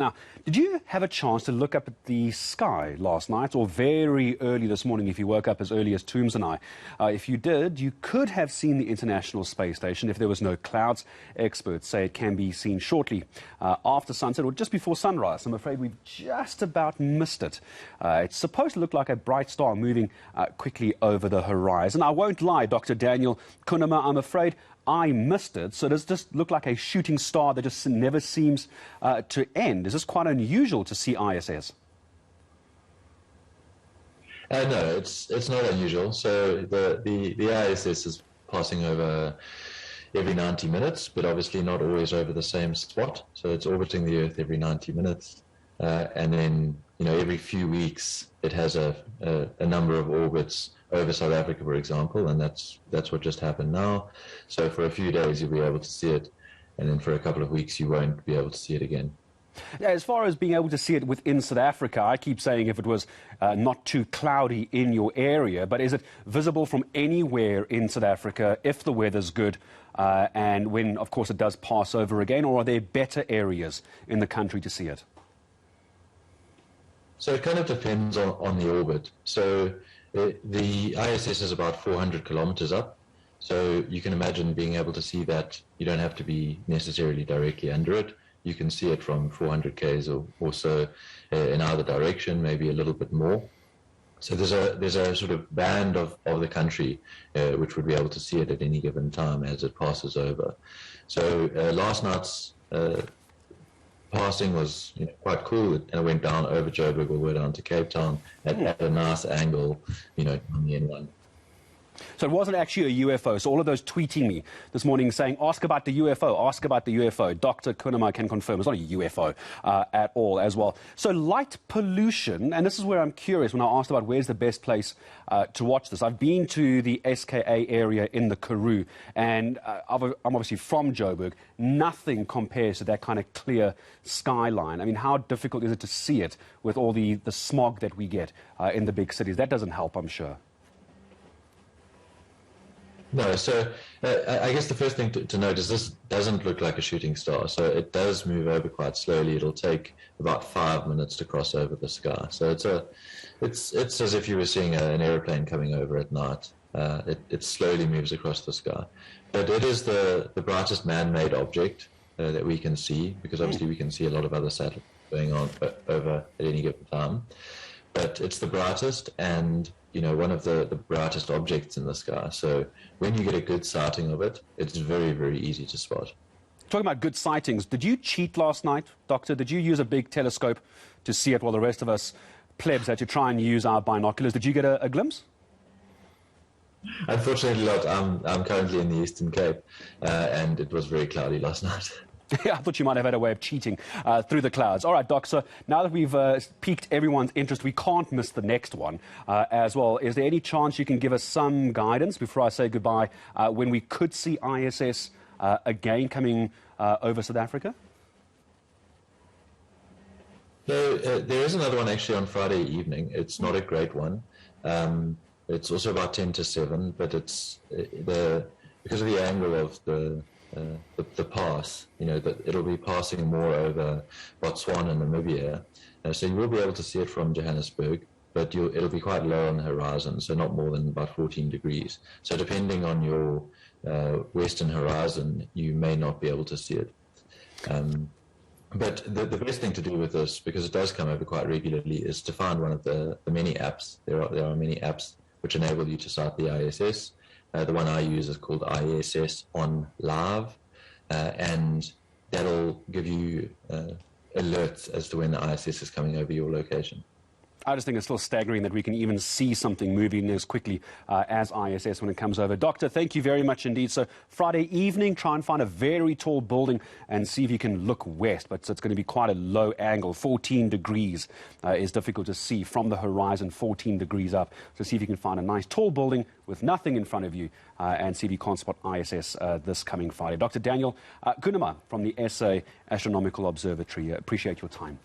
Now, did you have a chance to look up at the sky last night or very early this morning if you woke up as early as Toombs and I? If you did, you could have seen the International Space Station if there was no clouds. Experts say it can be seen shortly after sunset or just before sunrise. I'm afraid we've just about missed it. It's supposed to look like a bright star moving quickly over the horizon. I won't lie, Dr. Daniel Cunnam, I'm afraid I missed it. So does this look like a shooting star that just never seems to end? Is this quite unusual to see ISS? No, it's not unusual. So the ISS is passing over every 90 minutes, but obviously not always over the same spot. So it's orbiting the Earth every 90 minutes. And then, every few weeks it has a number of orbits over South Africa, for example, and that's what just happened now. So for a few days you'll be able to see it, and then for a couple of weeks you won't be able to see it again. Yeah, as far as being able to see it within South Africa, I keep saying if it was not too cloudy in your area, but is it visible from anywhere in South Africa if the weather's good and when, of course, it does pass over again, or are there better areas in the country to see it? So it kind of depends on the orbit. So the ISS is about 400 kilometers up. So you can imagine being able to see that. You don't have to be necessarily directly under it. You can see it from 400 k's or so in either direction, maybe a little bit more. So there's a sort of band of the country which would be able to see it at any given time as it passes over. So last night's passing was quite cool. It went down over Joburg all the way down to Cape Town at a nice angle, on the N1. So it wasn't actually a UFO. So all of those tweeting me this morning saying, ask about the UFO, ask about the UFO. Dr. Cunnam can confirm it's not a UFO at all as well. So light pollution, and this is where I'm curious when I asked about where's the best place to watch this. I've been to the SKA area in the Karoo, and I'm obviously from Joburg. Nothing compares to that kind of clear skyline. I mean, how difficult is it to see it with all the smog that we get in the big cities? That doesn't help, I'm sure. No, so I guess the first thing to note is this doesn't look like a shooting star. So it does move over quite slowly. It'll take about 5 minutes to cross over the sky. So it's as if you were seeing an airplane coming over at night. It slowly moves across the sky. But it is the brightest man-made object that we can see, because obviously we can see a lot of other satellites going on over at any given time. But it's the brightest and one of the brightest objects in the sky. So when you get a good sighting of it, it's very, very easy to spot. Talking about good sightings, did you cheat last night, Doctor? Did you use a big telescope to see it while the rest of us plebs had to try and use our binoculars? Did you get a glimpse? Unfortunately not. I'm currently in the Eastern Cape, and it was very cloudy last night. I thought you might have had a way of cheating through the clouds. All right, Doc, so now that we've piqued everyone's interest, we can't miss the next one as well. Is there any chance you can give us some guidance before I say goodbye when we could see ISS again coming over South Africa? No, there is another one actually on Friday evening. It's not a great one. It's also about 10 to 7, but it's because of the angle of the pass, that it'll be passing more over Botswana and Namibia. So you will be able to see it from Johannesburg, but it'll be quite low on the horizon, so not more than about 14 degrees. So depending on your western horizon, you may not be able to see it. But the best thing to do with this, because it does come over quite regularly, is to find one of the many apps. There are many apps which enable you to sight the ISS. The one I use is called ISS on Live, and that'll give you alerts as to when the ISS is coming over your location. I just think it's still staggering that we can even see something moving as quickly as ISS when it comes over. Doctor, thank you very much indeed. So Friday evening, try and find a very tall building and see if you can look west. But it's going to be quite a low angle. 14 degrees is difficult to see from the horizon, 14 degrees up. So see if you can find a nice tall building with nothing in front of you and see if you can't spot ISS this coming Friday. Dr. Daniel Cunnam from the SA Astronomical Observatory. Appreciate your time.